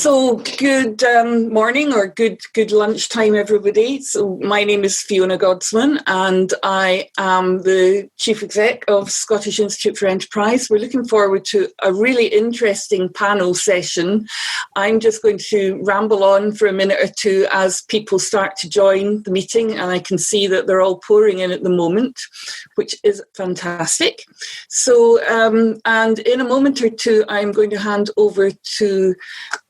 So good morning or good lunchtime, everybody. So my name is Fiona Godsman and I am the Chief Exec of Scottish Institute for Enterprise. We're looking forward to a really interesting panel session. I'm just going to ramble on for a minute or two as people start to join the meeting, and I can see that they're all pouring in at the moment, which is fantastic. So, and in a moment or two, I'm going to hand over to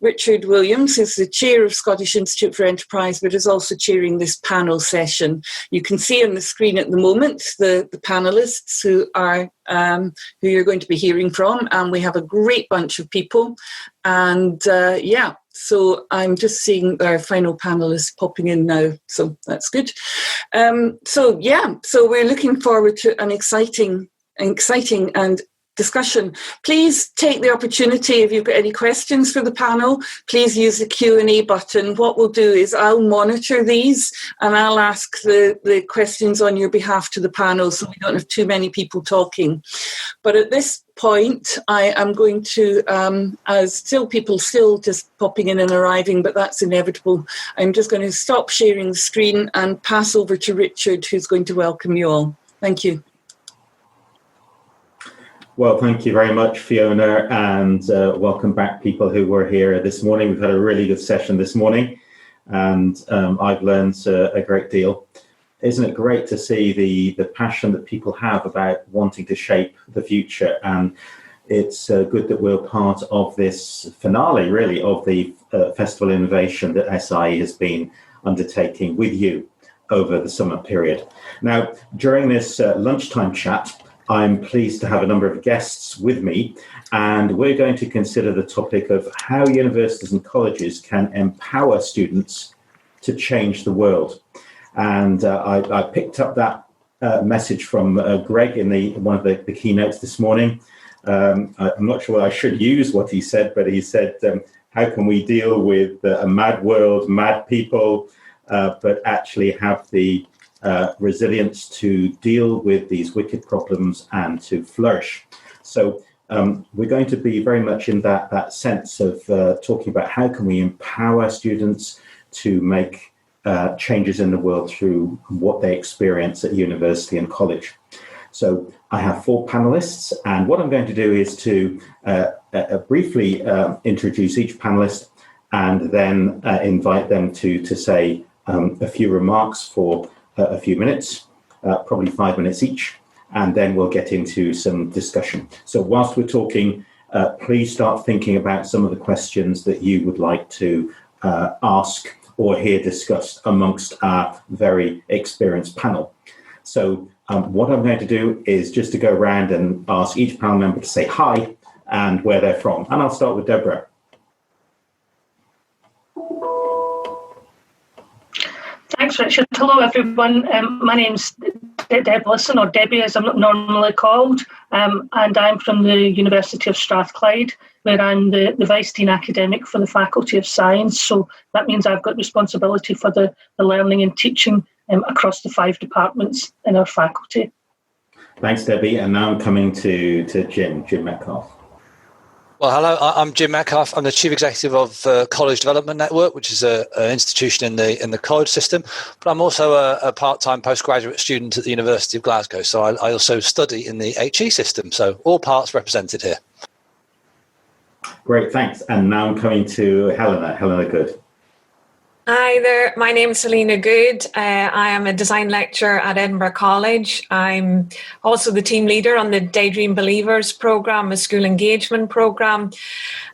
Richard Williams, who's the chair of Scottish Institute for Enterprise, but is also chairing this panel session. You can see on the screen at the moment the panelists who you're going to be hearing from, and we have a great bunch of people. And so I'm just seeing our final panelists popping in now, so that's good. So we're looking forward to an exciting and discussion. Please take the opportunity, if you've got any questions for the panel, please use the Q&A button. What we'll do is I'll monitor these and I'll ask the questions on your behalf to the panel so we don't have too many people talking. But at this point, I am going to, as people still just popping in and arriving, but that's inevitable, I'm just going to stop sharing the screen and pass over to Richard, who's going to welcome you all. Thank you. Well, thank you very much, Fiona, and welcome back people who were here this morning. We've had a really good session this morning, and I've learned a great deal. Isn't it great to see the passion that people have about wanting to shape the future? And it's good that we're part of this finale, really, of the Festival Innovation that SIE has been undertaking with you over the summer period. Now, during this lunchtime chat, I'm pleased to have a number of guests with me, and we're going to consider the topic of how universities and colleges can empower students to change the world. And I picked up that message from Greg in one of the keynotes this morning. I'm not sure I should use what he said, but he said, how can we deal with a mad world, mad people, but actually have the resilience to deal with these wicked problems and to flourish. So we're going to be very much in that sense of talking about how can we empower students to make changes in the world through what they experience at university and college. So I have 4 panelists, and what I'm going to do is to briefly introduce each panelist and then invite them to say a few remarks for a few minutes, probably 5 minutes each, and then we'll get into some discussion. So whilst we're talking, please start thinking about some of the questions that you would like to ask or hear discussed amongst our very experienced panel. So what I'm going to do is just to go around and ask each panel member to say hi and where they're from. And I'll start with Deborah. Thanks, Richard. Hello, everyone. My name's Willison, or Debbie, as I'm normally called, and I'm from the University of Strathclyde, where I'm the Vice Dean Academic for the Faculty of Science. So that means I've got responsibility for the learning and teaching across the 5 departments in our faculty. Thanks, Debbie. And now I'm coming to Jim Metcalfe. Well, hello, I'm Jim Metcalfe. I'm the Chief Executive of College Development Network, which is an institution in the college system. But I'm also a part-time postgraduate student at the University of Glasgow. So I also study in the HE system. So all parts represented here. Great, thanks. And now I'm coming to Helena Good. Hi there, my name is Helena Good. I am a design lecturer at Edinburgh College. I'm also the team leader on the Daydream Believers programme, a school engagement programme.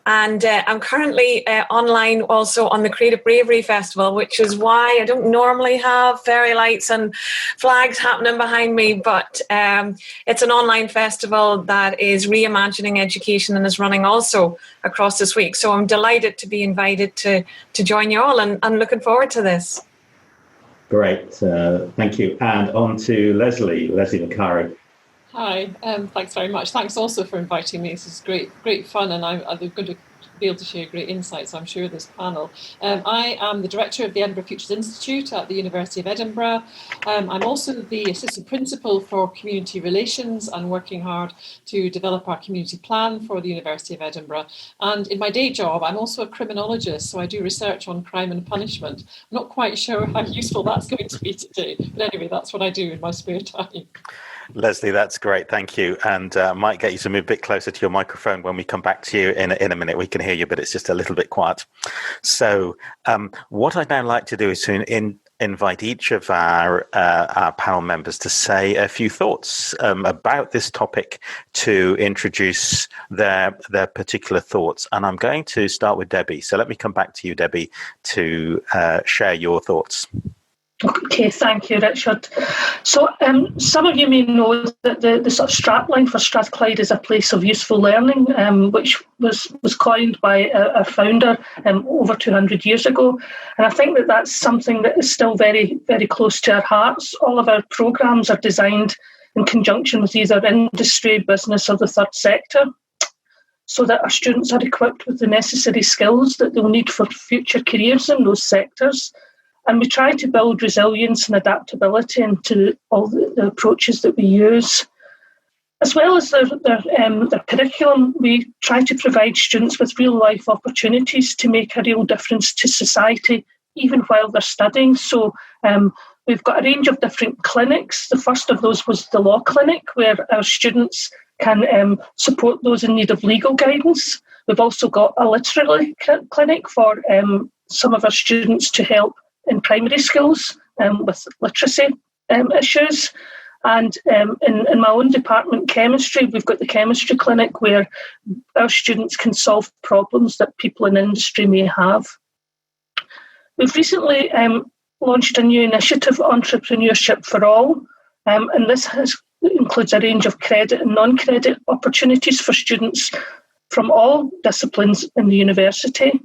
And I'm currently online also on the Creative Bravery Festival, which is why I don't normally have fairy lights and flags happening behind me, but it's an online festival that is reimagining education and is running also across this week. So I'm delighted to be invited to join you all, and I'm looking forward to this. Great, thank you. And on to Lesley McAra. Hi, thanks very much. Thanks also for inviting me. This is great fun, and I'm going to be able to share great insights, I'm sure, this panel. I am the director of the Edinburgh Futures Institute at the University of Edinburgh. I'm also the assistant principal for community relations and working hard to develop our community plan for the University of Edinburgh. And in my day job, I'm also a criminologist, so I do research on crime and punishment. I'm not quite sure how useful that's going to be today, but anyway, that's what I do in my spare time. Lesley, that's great. Thank you. And I might get you to move a bit closer to your microphone when we come back to you in a minute. We can hear you, but it's just a little bit quiet. So what I'd now like to do is to invite each of our panel members to say a few thoughts about this topic, to introduce their particular thoughts. And I'm going to start with Debbie. So let me come back to you, Debbie, to share your thoughts. Okay, thank you, Richard. So some of you may know that the sort of strapline for Strathclyde is a place of useful learning, which was coined by our founder over 200 years ago. And I think that that's something that is still very, very close to our hearts. All of our programmes are designed in conjunction with either industry, business or the third sector, so that our students are equipped with the necessary skills that they'll need for future careers in those sectors. And we try to build resilience and adaptability into all the approaches that we use. As well as their curriculum, we try to provide students with real-life opportunities to make a real difference to society, even while they're studying. So we've got a range of different clinics. The first of those was the law clinic, where our students can support those in need of legal guidance. We've also got a literary clinic for some of our students to help in primary schools with literacy issues. And in my own department, chemistry, we've got the chemistry clinic where our students can solve problems that people in industry may have. We've recently launched a new initiative, Entrepreneurship for All, and this includes a range of credit and non-credit opportunities for students from all disciplines in the university.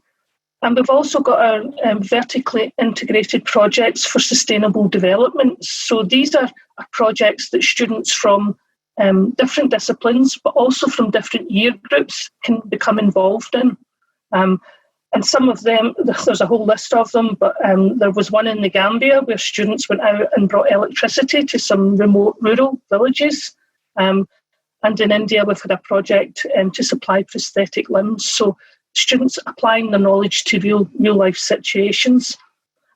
And we've also got our vertically integrated projects for sustainable development. So these are projects that students from different disciplines, but also from different year groups, can become involved in. And some of them, there's a whole list of them, but there was one in the Gambia where students went out and brought electricity to some remote rural villages. And in India, we've had a project to supply prosthetic limbs. So students applying the knowledge to real life situations.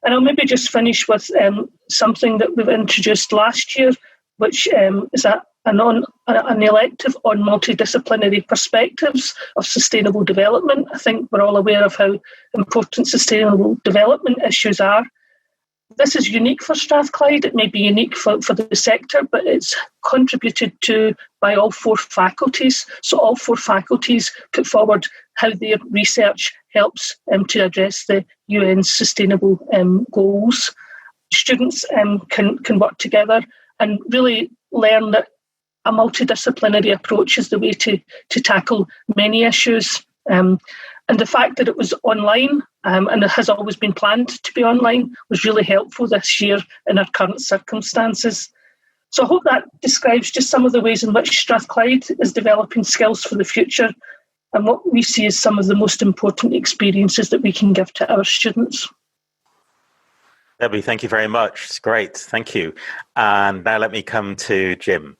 And I'll maybe just finish with something that we've introduced last year, which is an elective on multidisciplinary perspectives of sustainable development. I think we're all aware of how important sustainable development issues are. This is unique for Strathclyde. It may be unique for the sector, but it's contributed to by all four faculties. So all four faculties put forward how their research helps to address the UN's sustainable goals. Students can work together and really learn that a multidisciplinary approach is the way to tackle many issues. And the fact that it was online and it has always been planned to be online was really helpful this year in our current circumstances. So I hope that describes just some of the ways in which Strathclyde is developing skills for the future and what we see as some of the most important experiences that we can give to our students. Debbie, thank you very much. It's great. Thank you. And now let me come to Jim.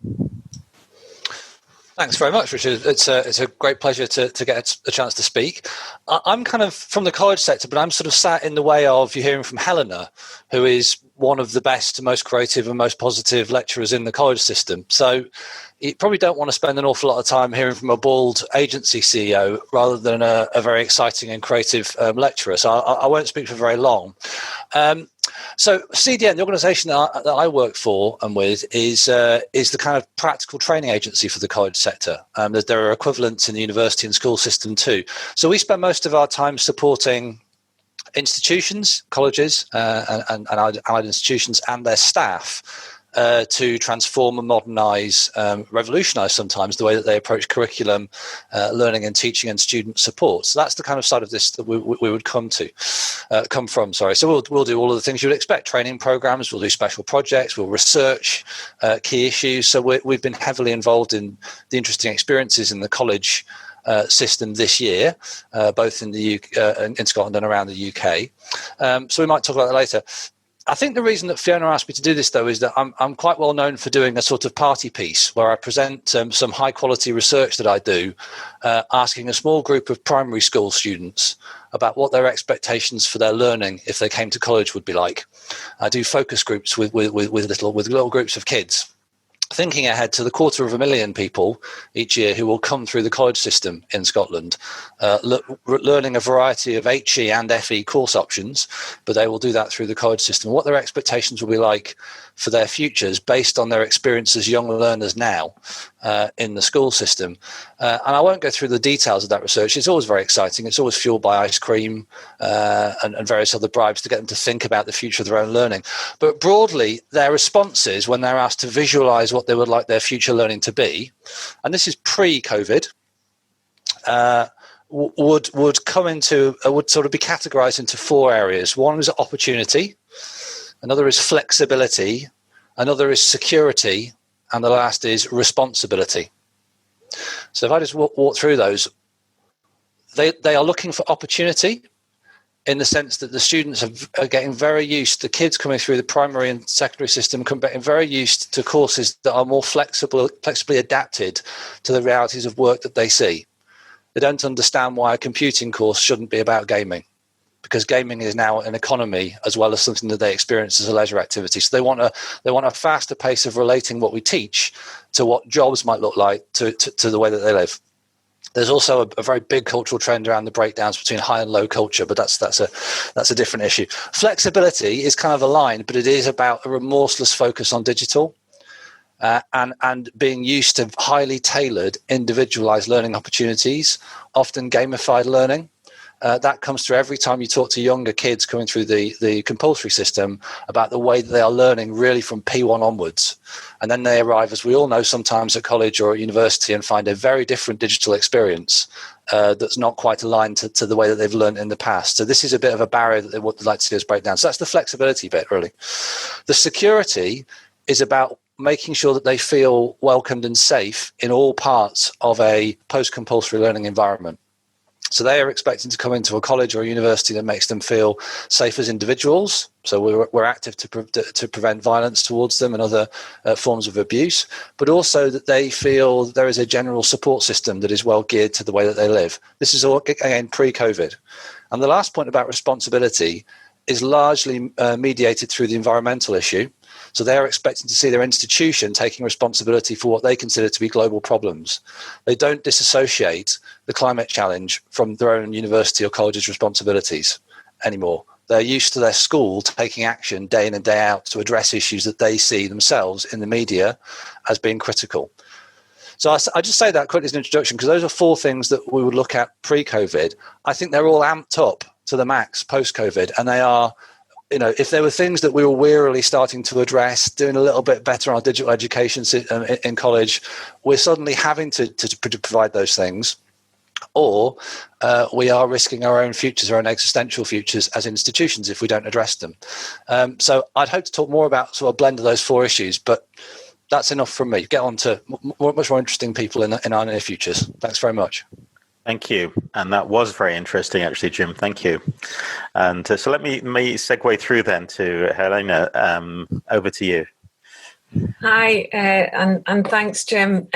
Thanks very much, Richard. It's a great pleasure to get a chance to speak. I'm kind of from the college sector, but I'm sort of sat in the way of you hearing from Helena, who is one of the best, most creative and most positive lecturers in the college system. So you probably don't want to spend an awful lot of time hearing from a bald agency CEO rather than a very exciting and creative lecturer. So I won't speak for very long. So CDN, the organisation that I work for and with, is the kind of practical training agency for the college sector. There are equivalents in the university and school system too. So we spend most of our time supporting institutions, colleges and allied institutions and their staff to transform and modernise, revolutionise sometimes the way that they approach curriculum, learning and teaching and student support. So that's the kind of side of this that we would come from. So we'll do all of the things you would expect: training programmes, we'll do special projects, we'll research key issues. So we've been heavily involved in the interesting experiences in the college system this year, both in the in Scotland and around the UK. So we might talk about that later. I think the reason that Fiona asked me to do this, though, is that I'm quite well known for doing a sort of party piece where I present some high quality research that I do, asking a small group of primary school students about what their expectations for their learning if they came to college would be like. I do focus groups with little groups of kids, thinking ahead to the 250,000 people each year who will come through the college system in Scotland, learning a variety of HE and FE course options, but they will do that through the college system. What their expectations will be like for their futures based on their experience as young learners now in the school system. And I won't go through the details of that research. It's always very exciting. It's always fueled by ice cream and various other bribes to get them to think about the future of their own learning. But broadly, their responses when they're asked to visualise what they would like their future learning to be, and this is pre-COVID, would sort of be categorised into four areas. One is opportunity, another is flexibility, another is security, and the last is responsibility. So if I just walk through those, they are looking for opportunity in the sense that the students are getting very used, the kids coming through the primary and secondary system getting very used to courses that are more flexibly adapted to the realities of work that they see. They don't understand why a computing course shouldn't be about gaming, because gaming is now an economy as well as something that they experience as a leisure activity. So they want a faster pace of relating what we teach to what jobs might look like to the way that they live. There's also a very big cultural trend around the breakdowns between high and low culture, but that's a different issue. Flexibility is kind of aligned, but it is about a remorseless focus on digital and being used to highly tailored, individualized learning opportunities, often gamified learning. That comes through every time you talk to younger kids coming through the compulsory system about the way that they are learning really from P1 onwards. And then they arrive, as we all know, sometimes at college or at university and find a very different digital experience that's not quite aligned to the way that they've learned in the past. So this is a bit of a barrier that they would like to see us break down. So that's the flexibility bit, really. The security is about making sure that they feel welcomed and safe in all parts of a post-compulsory learning environment. So they are expecting to come into a college or a university that makes them feel safe as individuals. So we're active to prevent violence towards them and other forms of abuse, but also that they feel there is a general support system that is well geared to the way that they live. This is all, again, pre-COVID. And the last point about responsibility is largely mediated through the environmental issue. So they're expecting to see their institution taking responsibility for what they consider to be global problems. They don't disassociate the climate challenge from their own university or college's responsibilities anymore. They're used to their school taking action day in and day out to address issues that they see themselves in the media as being critical. So I just say that quickly as an introduction, because those are four things that we would look at pre-COVID. I think they're all amped up to the max post-COVID, and they are, if there were things that we were wearily starting to address, doing a little bit better on our digital education in college, we're suddenly having to provide those things, or we are risking our own futures, our own existential futures as institutions if we don't address them. So I'd hope to talk more about sort of a blend of those four issues, but that's enough from me. Get on to much more interesting people in our near futures. Thanks very much. Thank you. And that was very interesting, actually, Jim. Thank you. And so let me segue through then to Helena. Over to you. Hi, and thanks, Jim.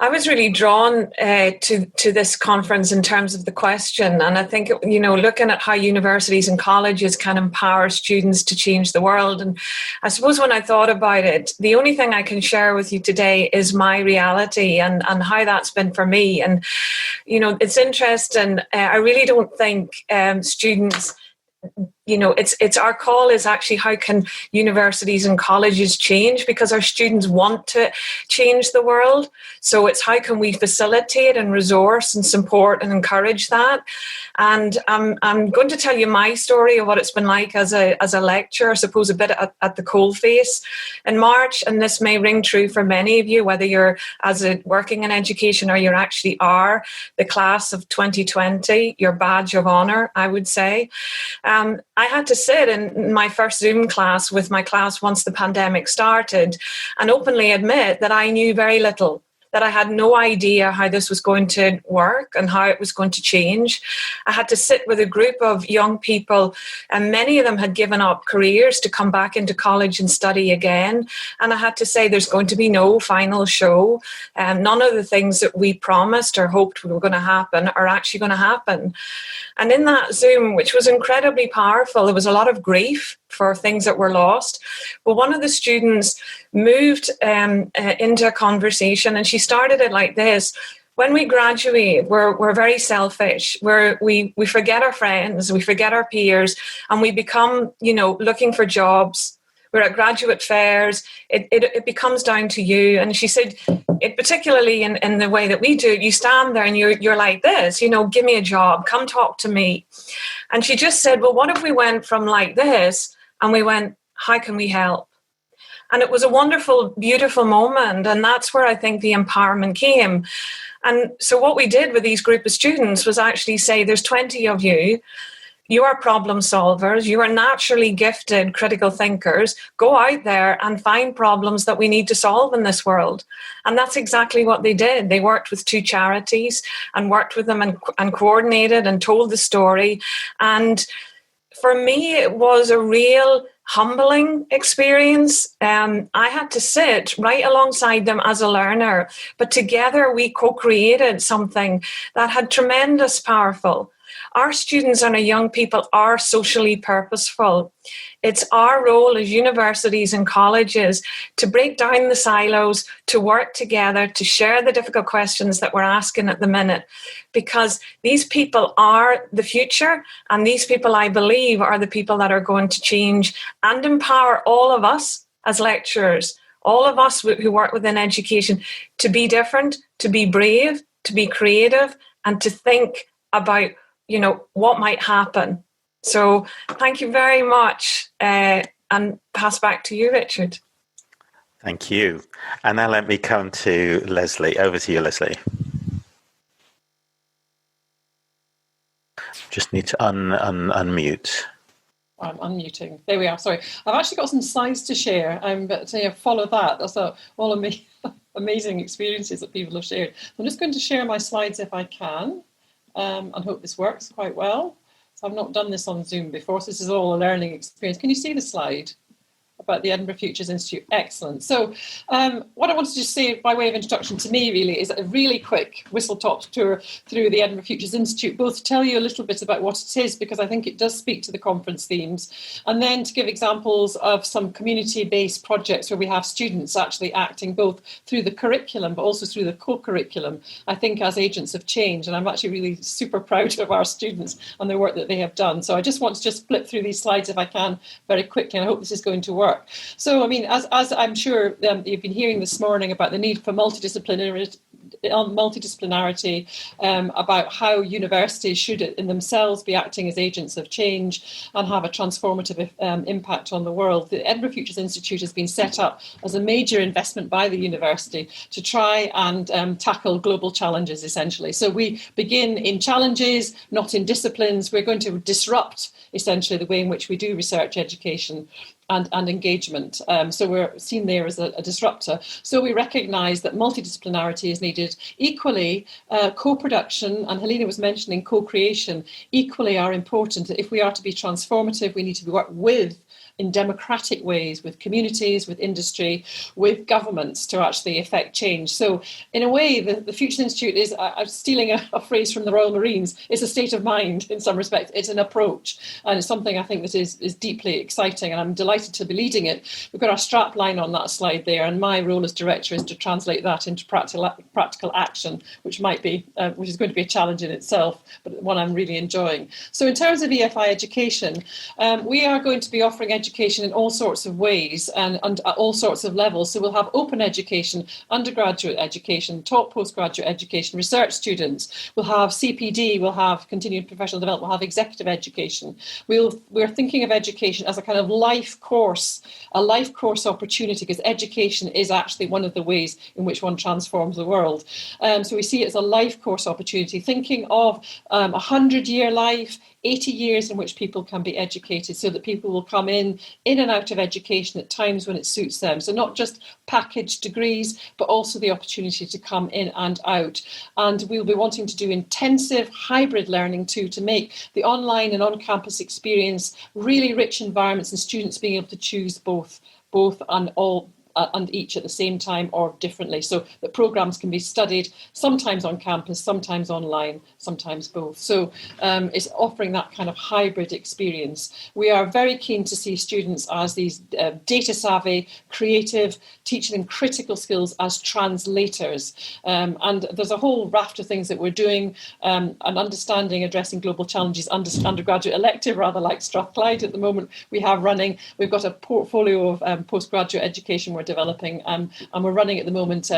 I was really drawn to this conference in terms of the question, and I think, looking at how universities and colleges can empower students to change the world. And I suppose when I thought about it, the only thing I can share with you today is my reality and how that's been for me. And, it's interesting. I really don't think students it's our call is actually how can universities and colleges change, because our students want to change the world. So it's how can we facilitate and resource and support and encourage that. And I'm going to tell you my story of what it's been like as a lecturer, I suppose a bit at the coalface in March. And this may ring true for many of you, whether you're working in education or you actually are the class of 2020, your badge of honour, I would say. I had to sit in my first Zoom class with my class once the pandemic started and openly admit that I knew very little, that I had no idea how this was going to work and how it was going to change. I had to sit with a group of young people, and many of them had given up careers to come back into college and study again. And I had to say there's going to be no final show. None of the things that we promised or hoped were going to happen are actually going to happen. And in that Zoom, which was incredibly powerful, there was a lot of grief for things that were lost. But one of the students moved into a conversation, and she started it like this. When we graduate, we're very selfish. We forget our friends, we forget our peers, and we become, looking for jobs. We're at graduate fairs. It becomes down to you. And she said, particularly in the way that we do, you stand there and you're like this, give me a job, come talk to me. And she just said, well, what if we went from like this and we went, how can we help? And it was a wonderful, beautiful moment. And that's where I think the empowerment came. And so what we did with these group of students was actually say, there's 20 of you. You are problem solvers. You are naturally gifted critical thinkers. Go out there and find problems that we need to solve in this world. And that's exactly what they did. They worked with 2 charities and worked with them and coordinated and told the story. And for me, it was a real humbling experience. I had to sit right alongside them as a learner, but together we co-created something that had tremendous powerful. Our students and our young people are socially purposeful. It's our role as universities and colleges to break down the silos, to work together, to share the difficult questions that we're asking at the minute, because these people are the future, and these people, I believe, are the people that are going to change and empower all of us as lecturers, all of us who work within education, to be different, to be brave, to be creative, and to think about what might happen. So thank you very much, and pass back to you, Richard. Thank you. And now let me come to Lesley. Over to you, Lesley. Just need to unmute. I'm unmuting. There we are. Sorry. I've actually got some slides to share, but follow that. That's all amazing experiences that people have shared. I'm just going to share my slides if I can. And hope this works quite well. So I've not done this on Zoom before, so this is all a learning experience. Can you see the slide about the Edinburgh Futures Institute? Excellent. So what I wanted to just say by way of introduction to me really is a really quick whistle-top tour through the Edinburgh Futures Institute, both to tell you a little bit about what it is, because I think it does speak to the conference themes, and then to give examples of some community-based projects where we have students actually acting both through the curriculum but also through the co-curriculum, I think, as agents of change. And I'm actually really super proud of our students and the work that they have done. So I just want to just flip through these slides if I can very quickly, and I hope this is going to work. So, I mean, as I'm sure you've been hearing this morning about the need for multidisciplinarity, about how universities should in themselves be acting as agents of change and have a transformative impact on the world. The Edinburgh Futures Institute has been set up as a major investment by the university to try and tackle global challenges, essentially. So we begin in challenges, not in disciplines. We're going to disrupt, essentially, the way in which we do research education and engagement. So we're seen there as a disruptor. So we recognise that multidisciplinarity is needed. Equally, co-production, and Helena was mentioning co-creation, equally are important. If we are to be transformative, we need to work with in democratic ways with communities, with industry, with governments to actually effect change. So in a way, the Futures Institute is, I'm stealing a phrase from the Royal Marines, it's a state of mind in some respects. It's an approach, and it's something I think that is deeply exciting, and I'm delighted to be leading it. We've got our strap line on that slide there, and my role as director is to translate that into practical action, which is going to be a challenge in itself, but one I'm really enjoying. So in terms of EFI education, we are going to be offering education in all sorts of ways and at all sorts of levels. So we'll have open education, undergraduate education, top postgraduate education, research students. We'll have CPD, we'll have continuing professional development, we'll have executive education. We're thinking of education as a kind of life course opportunity, because education is actually one of the ways in which one transforms the world. So we see it as a life course opportunity, thinking of 100-year life, 80 years in which people can be educated, so that people will come in and out of education at times when it suits them. So not just packaged degrees, but also the opportunity to come in and out. And we'll be wanting to do intensive hybrid learning too, to make the online and on-campus experience really rich environments, and students being able to choose both and all and each at the same time or differently, so that programmes can be studied sometimes on campus, sometimes online, sometimes both. So it's offering that kind of hybrid experience. We are very keen to see students as these data savvy, creative, teaching them critical skills as translators. And there's a whole raft of things that we're doing, and understanding, addressing global challenges, undergraduate elective, rather like Strathclyde at the moment we have running. We've got a portfolio of postgraduate education we're developing, and we're running at the moment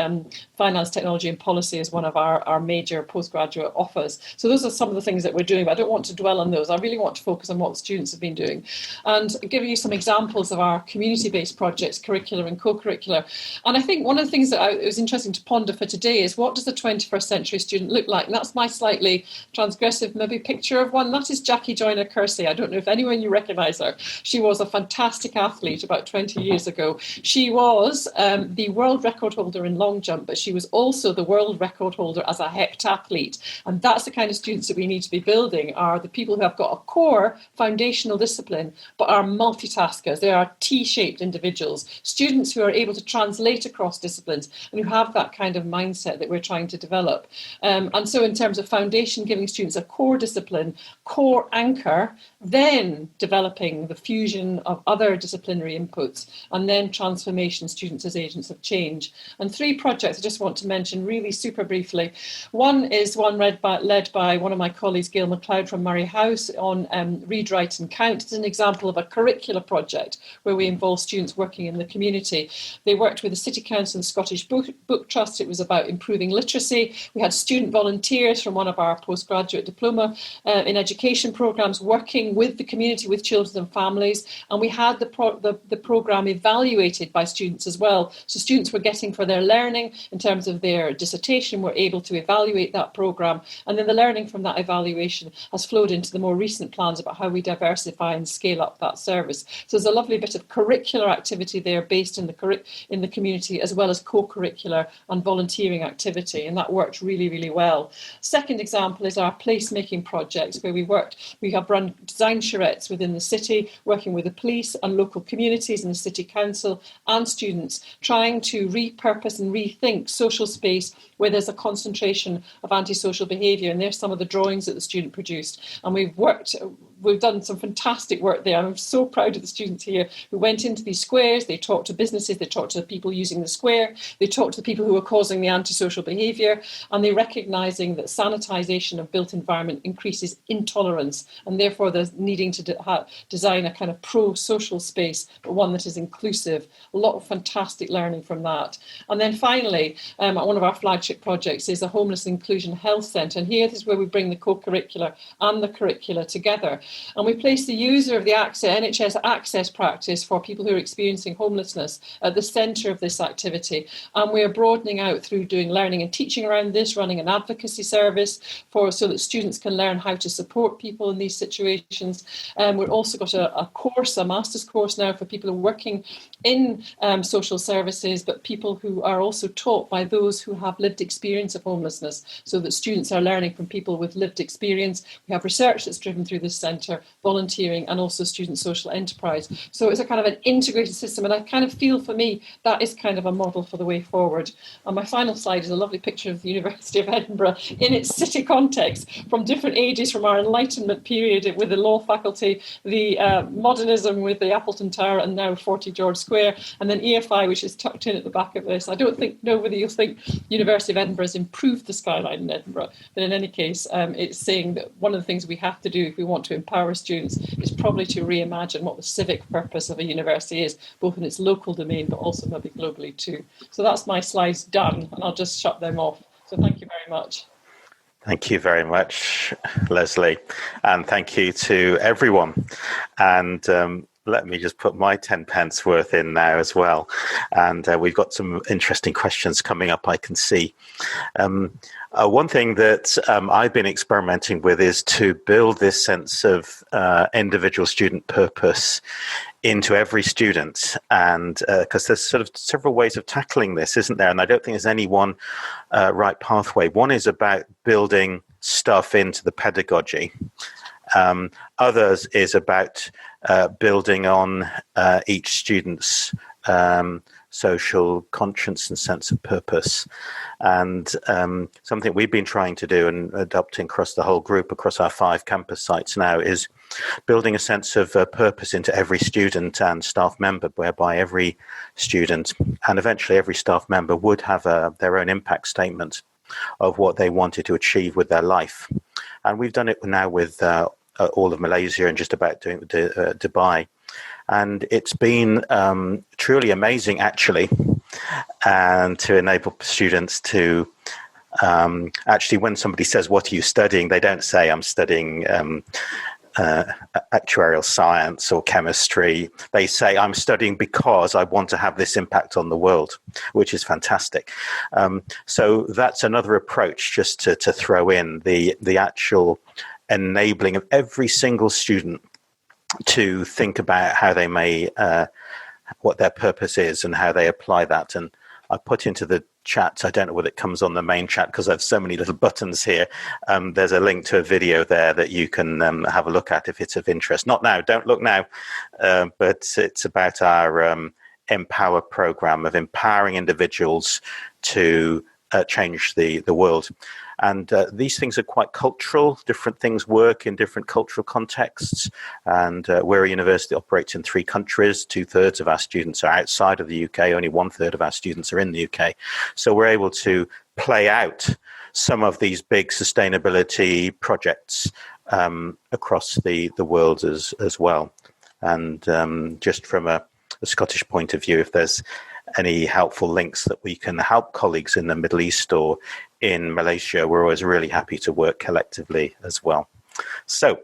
finance, technology and policy as one of our major postgraduate offers. So those are some of the things that we're doing, but I don't want to dwell on those. I really want to focus on what the students have been doing and give you some examples of our community-based projects, curricular and co-curricular. And I think one of the things that it was interesting to ponder for today is, what does the 21st century student look like? And that's my slightly transgressive maybe picture of one. That is Jackie Joyner Kersey. I don't know if anyone you recognise her. She was a fantastic athlete about 20 years ago. She was the world record holder in long jump, but she was also the world record holder as a heptathlete. And that's the kind of students that we need to be building, are the people who have got a core foundational discipline, but are multitaskers. They are T-shaped individuals, students who are able to translate across disciplines and who have that kind of mindset that we're trying to develop. And so in terms of foundation, giving students a core discipline, core anchor, then developing the fusion of other disciplinary inputs, and then transformation, students as agents of change. And 3 projects I just want to mention really super briefly. One is one led by one of my colleagues, Gail MacLeod from Murray House, on Read, Write and Count. It's an example of a curricular project where we involve students working in the community. They worked with the City Council and Scottish Book Trust. It was about improving literacy. We had student volunteers from one of our postgraduate diploma in education programmes working with the community, with children and families, and we had the programme evaluated by students as well. So students were getting for their learning in terms of their dissertation, were able to evaluate that programme, and then the learning from that evaluation has flowed into the more recent plans about how we diversify and scale up that service. So there's a lovely bit of curricular activity there based in the community, as well as co-curricular and volunteering activity, and that worked really, really well. Second example is our placemaking projects, where we have run design charrettes within the city, working with the police and local communities and the city council and students, trying to repurpose and rethink social space where there's a concentration of antisocial behaviour. And there's some of the drawings that the student produced. And we've done some fantastic work there. I'm so proud of the students here who went into these squares. They talked to businesses, they talked to the people using the square, they talked to the people who were causing the antisocial behaviour, and they're recognising that sanitisation of built environment increases intolerance, and therefore there's needing to design a kind of pro-social space, but one that is inclusive. A lot of fantastic learning from that. And then finally, one of our flagship projects is a homeless inclusion health centre, and here this is where we bring the co-curricular and the curricula together. And we place the user of the NHS access practice for people who are experiencing homelessness at the centre of this activity. And we are broadening out through doing learning and teaching around this, running an advocacy service so that students can learn how to support people in these situations. We've also got a master's course now for people who are working in social services, but people who are also taught by those who have lived experience of homelessness, so that students are learning from people with lived experience. We have research that's driven through this centre, centre, volunteering, and also student social enterprise. So it's a kind of an integrated system, and I kind of feel for me that is kind of a model for the way forward. And my final slide is a lovely picture of the University of Edinburgh in its city context, from different ages, from our Enlightenment period with the law faculty, the modernism with the Appleton Tower, and now 40 George Square, and then EFI, which is tucked in at the back of this. I don't know whether you'll think University of Edinburgh has improved the skyline in Edinburgh, but in any case, it's saying that one of the things we have to do if we want to empower students is probably to reimagine what the civic purpose of a university is, both in its local domain, but also maybe globally too. So that's my slides done, and I'll just shut them off. So thank you very much. Thank you very much, Lesley, and thank you to everyone. And let me just put my 10 pence worth in now as well. And we've got some interesting questions coming up, I can see. One thing that I've been experimenting with is to build this sense of individual student purpose into every student. And because there's sort of several ways of tackling this, isn't there? And I don't think there's any one right pathway. One is about building stuff into the pedagogy. Others is about building on each student's social conscience and sense of purpose. And something we've been trying to do and adopting across the whole group, across our 5 campus sites now, is building a sense of purpose into every student and staff member, whereby every student and eventually every staff member would have their own impact statement of what they wanted to achieve with their life. And we've done it now with all of Malaysia and just about doing Dubai. And it's been truly amazing, actually, and to enable students to actually, when somebody says, "What are you studying?" they don't say, "I'm studying actuarial science or chemistry." They say, "I'm studying because I want to have this impact on the world," which is fantastic. So that's another approach, just to throw in the actual enabling of every single student to think about how they may, what their purpose is and how they apply that. And I put into the chat, I don't know whether it comes on the main chat because I have so many little buttons here. There's a link to a video there that you can have a look at if it's of interest. Not now, don't look now, but it's about our Empower program of empowering individuals to change the world. And these things are quite cultural. Different things work in different cultural contexts. And we're a university that operates in 3 countries. 2/3 of our students are outside of the UK. Only 1/3 of our students are in the UK. So we're able to play out some of these big sustainability projects across the world as well. And just from a Scottish point of view, if there's any helpful links that we can help colleagues in the Middle East or in Malaysia, we're always really happy to work collectively as well. So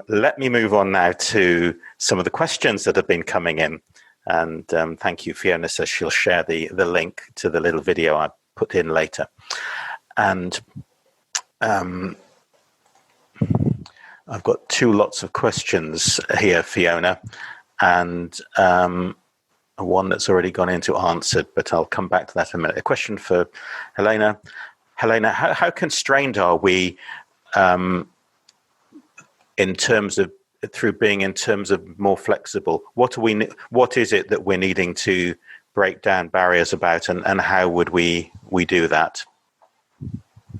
let me move on now to some of the questions that have been coming in. And thank you, Fiona says she'll share the link to the little video I put in later. And I've got 2 lots of questions here, Fiona, and one that's already gone into answered, but I'll come back to that in a minute. A question for Helena. Helena, how constrained are we in terms of more flexible? What is it that we're needing to break down barriers about, and how would we do that?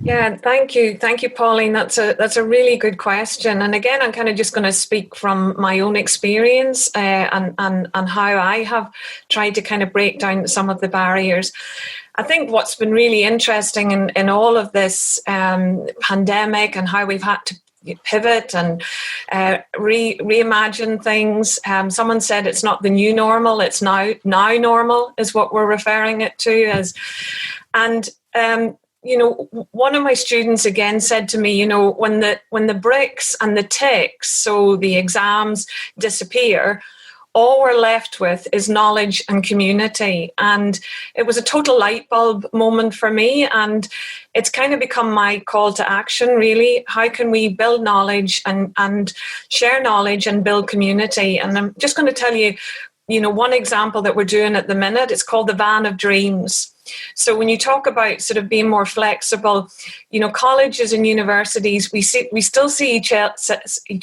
Yeah, thank you, Pauline. That's a really good question. And again, I'm kind of just going to speak from my own experience and how I have tried to kind of break down some of the barriers. I think what's been really interesting in all of this pandemic and how we've had to pivot and reimagine things. Someone said it's not the new normal; it's now normal is what we're referring it to as, and. One of my students again said to me, when the bricks and the ticks, so the exams disappear, all we're left with is knowledge and community. And it was a total light bulb moment for me. And it's kind of become my call to action, really. How can we build knowledge and share knowledge and build community? And I'm just going to tell you, one example that we're doing at the minute. It's called the Van of Dreams. So when you talk about sort of being more flexible, colleges and universities, we still see each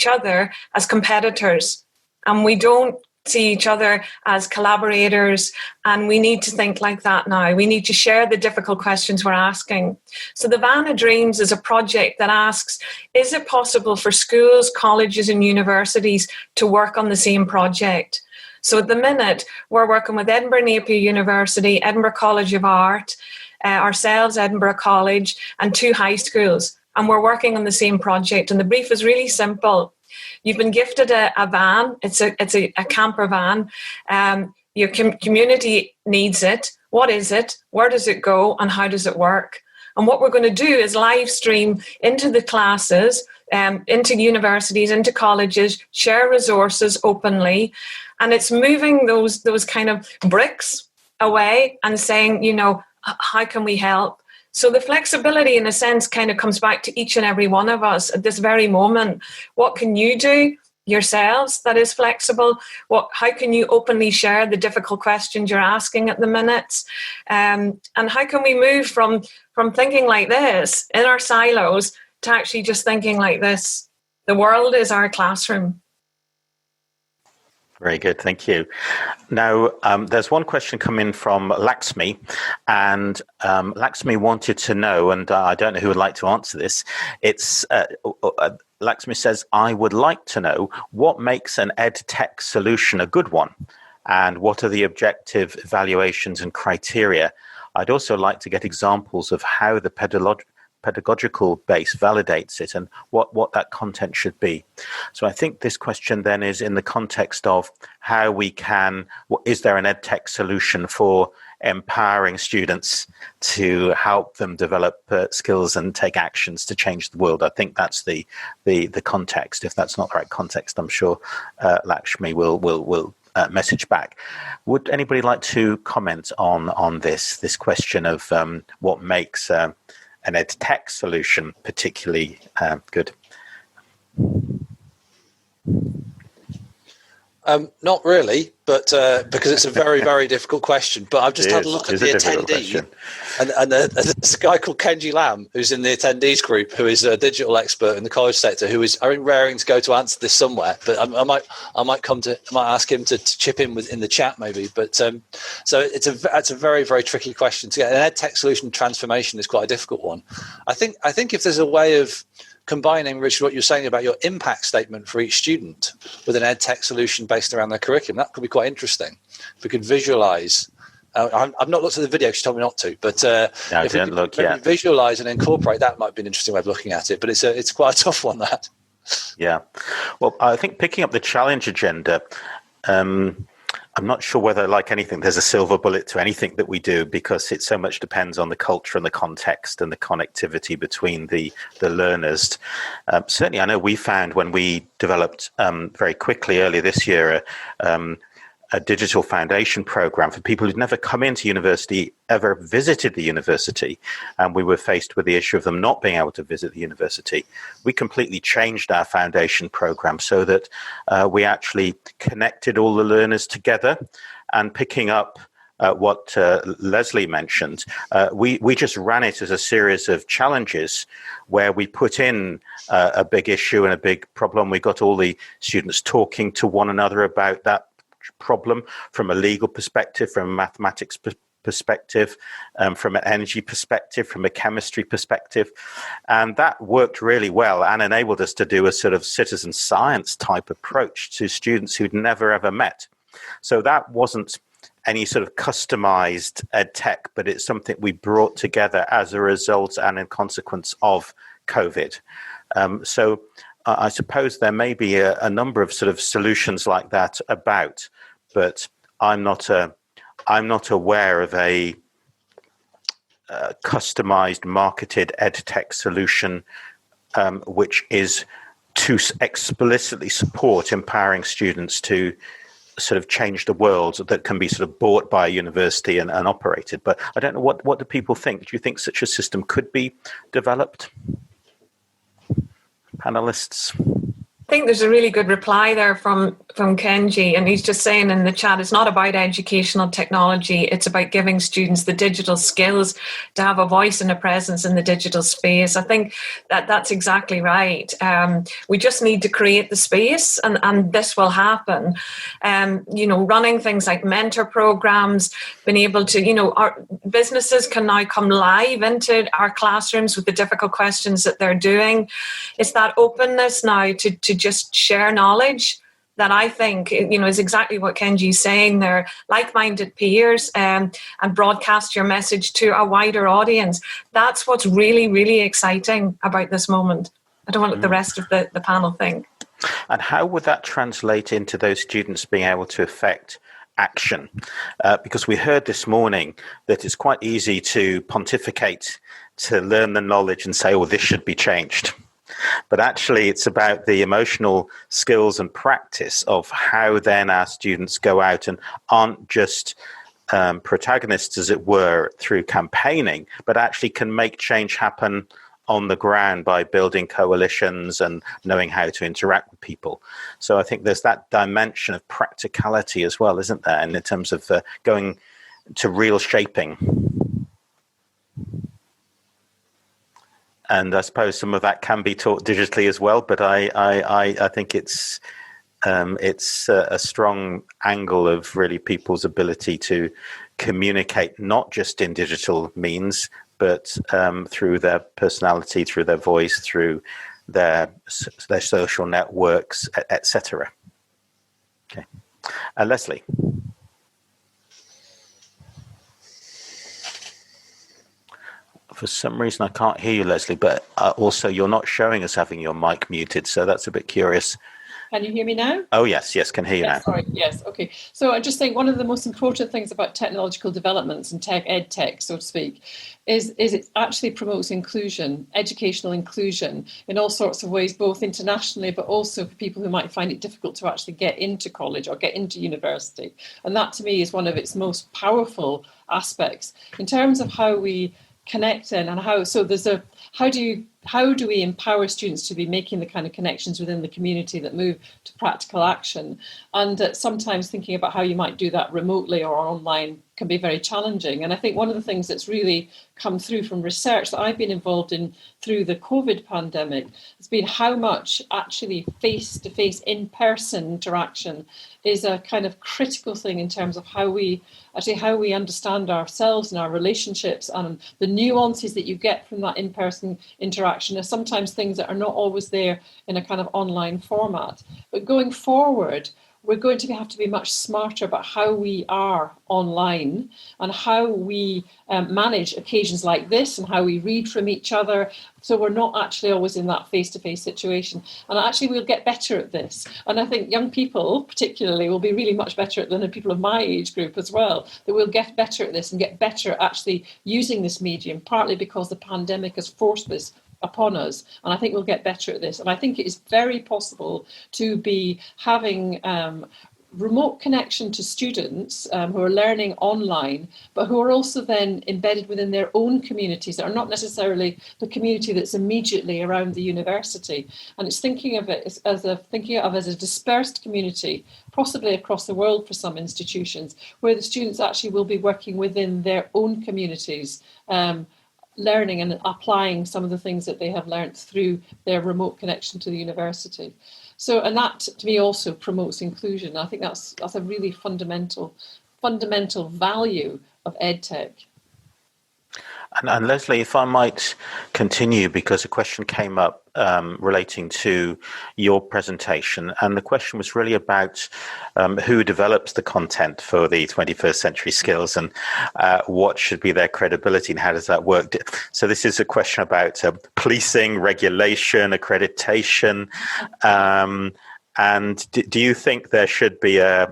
other as competitors, and we don't see each other as collaborators, and we need to think like that now. We need to share the difficult questions we're asking. So the Van of Dreams is a project that asks, is it possible for schools, colleges and universities to work on the same project? So at the minute, we're working with Edinburgh Napier University, Edinburgh College of Art, ourselves, Edinburgh College, and 2 high schools, and we're working on the same project. And the brief is really simple. You've been gifted a van. It's a camper van. Your community needs it. What is it? Where does it go? And how does it work? And what we're going to do is live stream into the classes, into universities, into colleges, share resources openly. And it's moving those kind of bricks away and saying, how can we help? So the flexibility, in a sense, kind of comes back to each and every one of us at this very moment. What can you do yourselves that is flexible? How can you openly share the difficult questions you're asking at the minute? And how can we move from thinking like this in our silos to actually just thinking like this? The world is our classroom. Very good, thank you. Now, there's one question coming from Laxmi, and Laxmi wanted to know, and I don't know who would like to answer this. It's Laxmi says, I would like to know what makes an ed tech solution a good one, and what are the objective evaluations and criteria? I'd also like to get examples of how the pedagogical base validates it and what that content should be. So I think this question then is in the context of how we can, is there an edtech solution for empowering students to help them develop skills and take actions to change the world? I think that's the context. If that's not the right context, I'm sure Lakshmi will message back. Would anybody like to comment on this question of what makes an ed tech solution particularly good? Not really, but because it's a very, very difficult question. But I've just had a look at the attendee, and there's a guy called Kenji Lam who's in the attendees group, who is a digital expert in the college sector, who is raring to go to answer this somewhere. But I might ask him to chip in in the chat maybe. But so it's a very, very tricky question to get. An ed tech solution transformation is quite a difficult one. I think if there's a way of combining, Richard, what you're saying about your impact statement for each student with an ed tech solution based around their curriculum, that could be quite interesting. If we could visualize, I've not looked at the video, she told me not to, but if we could visualize and incorporate, that might be an interesting way of looking at it. But it's quite a tough one, that. Yeah. Well, I think picking up the challenge agenda, I'm not sure whether, like anything, there's a silver bullet to anything that we do, because it so much depends on the culture and the context and the connectivity between the learners. Certainly, I know we found when we developed very quickly earlier this year a digital foundation program for people who'd never come into university, ever visited the university, and we were faced with the issue of them not being able to visit the university. We completely changed our foundation program so that we actually connected all the learners together, and picking up what Lesley mentioned, we just ran it as a series of challenges where we put in a big issue and a big problem. We got all the students talking to one another about that problem from a legal perspective, from a mathematics perspective, from an energy perspective, from a chemistry perspective. And that worked really well and enabled us to do a sort of citizen science type approach to students who'd never ever met. So that wasn't any sort of customized ed tech, but it's something we brought together as a result and in consequence of COVID. So I suppose there may be a number of sort of solutions like that about, but I'm not aware of a customized, marketed ed tech solution which is to explicitly support empowering students to sort of change the world, that can be sort of bought by a university and operated. But I don't know, what do people think? Do you think such a system could be developed? Panelists? I think there's a really good reply there from Kenji, and he's just saying in the chat, it's not about educational technology, it's about giving students the digital skills to have a voice and a presence in the digital space. I think that's exactly right. We just need to create the space, and this will happen. Running things like mentor programs, being able to, our businesses can now come live into our classrooms with the difficult questions that they're doing. It's that openness now to just share knowledge that I think, is exactly what Kenji's saying. They're like-minded peers and broadcast your message to a wider audience. That's what's really, really exciting about this moment. I don't want what the rest of the panel think. And how would that translate into those students being able to affect action? Because we heard this morning that it's quite easy to pontificate, to learn the knowledge and say, oh, this should be changed. But actually, it's about the emotional skills and practice of how then our students go out and aren't just protagonists, as it were, through campaigning, but actually can make change happen on the ground by building coalitions and knowing how to interact with people. So I think there's that dimension of practicality as well, isn't there? And in terms of going to real shaping. And I suppose some of that can be taught digitally as well, but I think it's a strong angle of really people's ability to communicate, not just in digital means, but through their personality, through their voice, through their social networks, etc. Okay, Lesley. For some reason, I can't hear you, Lesley, but also you're not showing us having your mic muted, so that's a bit curious. Can you hear me now? Oh, yes, can hear you now. Sorry, yes, okay. So I just think one of the most important things about technological developments and ed tech, so to speak, is it actually promotes inclusion, educational inclusion in all sorts of ways, both internationally, but also for people who might find it difficult to actually get into college or get into university. And that, to me, is one of its most powerful aspects in terms of how we connect in and how do we empower students to be making the kind of connections within the community that move to practical action, and sometimes thinking about how you might do that remotely or online can be very challenging. And I think one of the things that's really come through from research that I've been involved in through the COVID pandemic has been how much actually face-to-face, in-person interaction is a kind of critical thing in terms of how we understand ourselves and our relationships, and the nuances that you get from that in-person interaction are sometimes things that are not always there in a kind of online format. But going forward, we're going to have to be much smarter about how we are online and how we manage occasions like this and how we read from each other. So we're not actually always in that face-to-face situation. And actually we'll get better at this. And I think young people particularly will be really much better at it than the people of my age group as well, that we'll get better at this and get better at actually using this medium, partly because the pandemic has forced this upon us, and I think we'll get better at this. And I think it is very possible to be having remote connection to students who are learning online, but who are also then embedded within their own communities that are not necessarily the community that's immediately around the university. And it's thinking of it as a dispersed community, possibly across the world for some institutions, where the students actually will be working within their own communities, learning and applying some of the things that they have learnt through their remote connection to the university. So, and that to me also promotes inclusion. I think that's a really fundamental value of EdTech. And Lesley, if I might continue, because a question came up relating to your presentation, and the question was really about who develops the content for the 21st century skills, and what should be their credibility, and how does that work? So this is a question about policing, regulation, accreditation. And do you think there should be a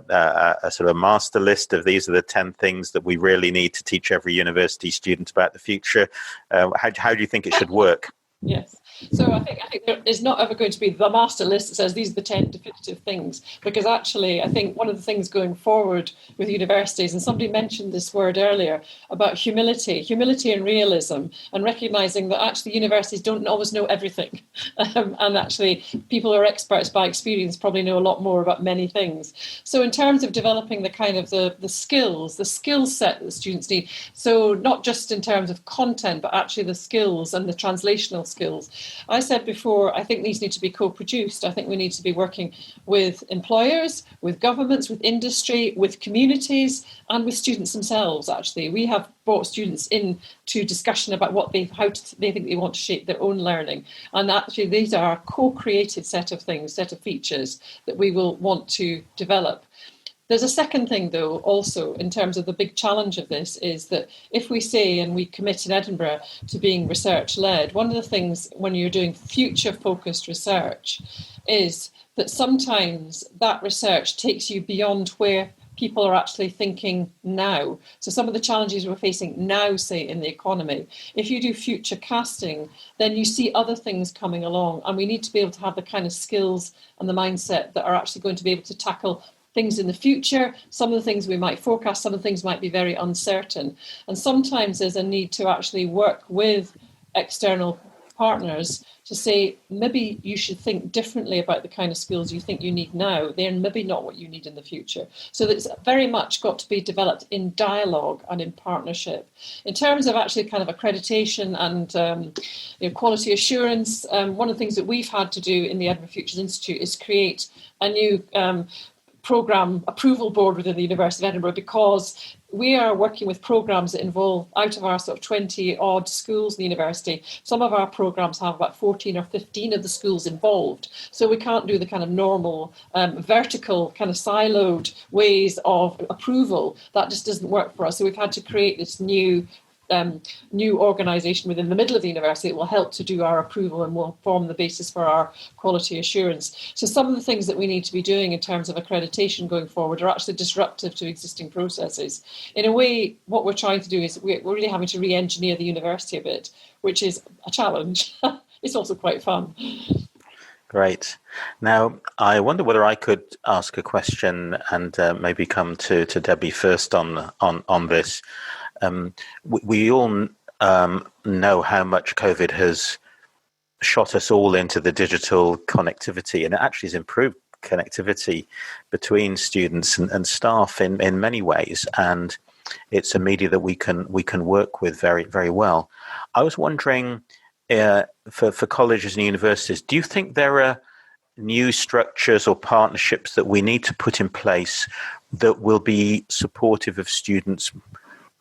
sort of master list of these are the 10 things that we really need to teach every university student about the future? How do you think it should work? Yes. So I think there is not ever going to be the master list that says these are the 10 definitive things, because actually I think one of the things going forward with universities, and somebody mentioned this word earlier about humility and realism, and recognising that actually universities don't always know everything. And actually people who are experts by experience probably know a lot more about many things. So in terms of developing the kind of the skill set that the students need, so not just in terms of content, but actually the skills and the translational skills. I said before, I think these need to be co-produced. I think we need to be working with employers, with governments, with industry, with communities, and with students themselves. Actually, we have brought students into discussion about how they think they want to shape their own learning, and actually these are a co-created set of features that we will want to develop. There's a second thing, though, also, in terms of the big challenge of this, is that if we say, and we commit in Edinburgh to being research-led, one of the things when you're doing future-focused research is that sometimes that research takes you beyond where people are actually thinking now. So some of the challenges we're facing now, say, in the economy, if you do future casting, then you see other things coming along, and we need to be able to have the kind of skills and the mindset that are actually going to be able to tackle things in the future. Some of the things we might forecast, some of the things might be very uncertain. And sometimes there's a need to actually work with external partners to say, maybe you should think differently about the kind of skills you think you need now. They're maybe not what you need in the future. So it's very much got to be developed in dialogue and in partnership. In terms of actually kind of accreditation and quality assurance, one of the things that we've had to do in the Edinburgh Futures Institute is create a new programme approval board within the University of Edinburgh, because we are working with programmes that involve, out of our sort of 20 odd schools in the university, some of our programmes have about 14 or 15 of the schools involved. So we can't do the kind of normal vertical kind of siloed ways of approval. That just doesn't work for us. So we've had to create this new organisation within the middle of the university that will help to do our approval and will form the basis for our quality assurance. So some of the things that we need to be doing in terms of accreditation going forward are actually disruptive to existing processes. In a way, what we're trying to do is we're really having to re-engineer the university a bit, which is a challenge. It's also quite fun. Great. Now, I wonder whether I could ask a question and maybe come to Debbie first on this. We all know how much COVID has shot us all into the digital connectivity, and it actually has improved connectivity between students and staff in many ways, and it's a media that we can work with very, very well. I was wondering, for colleges and universities, do you think there are new structures or partnerships that we need to put in place that will be supportive of students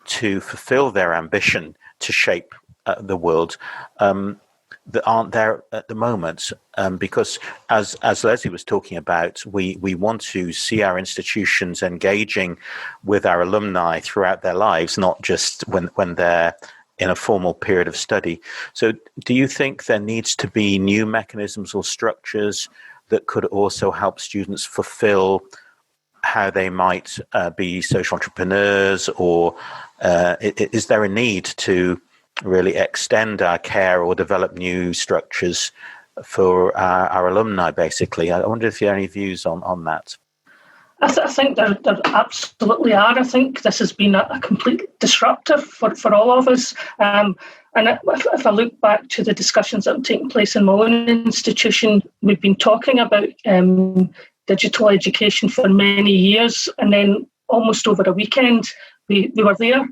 to fulfill their ambition to shape the world that aren't there at the moment? Because as Lesley was talking about, we want to see our institutions engaging with our alumni throughout their lives, not just when they're in a formal period of study. So do you think there needs to be new mechanisms or structures that could also help students fulfill how they might be social entrepreneurs, or is there a need to really extend our care or develop new structures for our alumni, basically? I wonder if you have any views on that. I think there absolutely are. I think this has been a complete disruptive for all of us. And if I look back to the discussions that have taken place in my own institution, we've been talking about digital education for many years, and then almost over a weekend we were there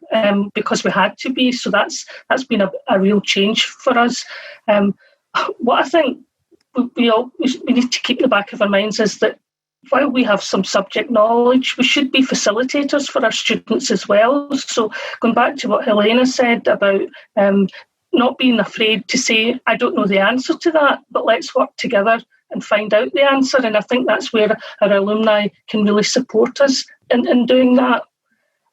because we had to be. So that's been a real change for us. What I think we need to keep in the back of our minds is that while we have some subject knowledge, we should be facilitators for our students as well. So going back to what Helena said about not being afraid to say, I don't know the answer to that, but let's work together and find out the answer. And I think that's where our alumni can really support us in doing that.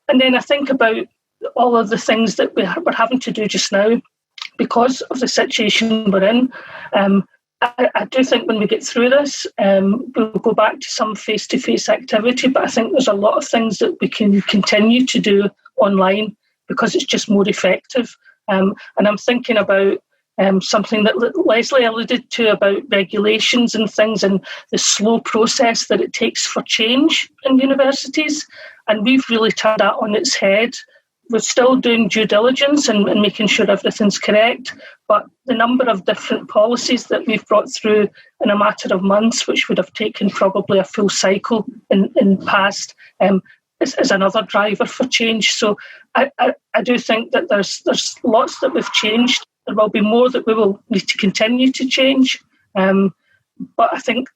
And then I think about all of the things that we're having to do just now because of the situation we're in. I do think when we get through this, we'll go back to some face-to-face activity, but I think there's a lot of things that we can continue to do online because it's just more effective. And I'm thinking about something that Lesley alluded to about regulations and things and the slow process that it takes for change in universities. And we've really turned that on its head. We're still doing due diligence and making sure everything's correct, but the number of different policies that we've brought through in a matter of months, which would have taken probably a full cycle in past, is another driver for change. So I do think that there's lots that we've changed. There will be more that we will need to continue to change. But I think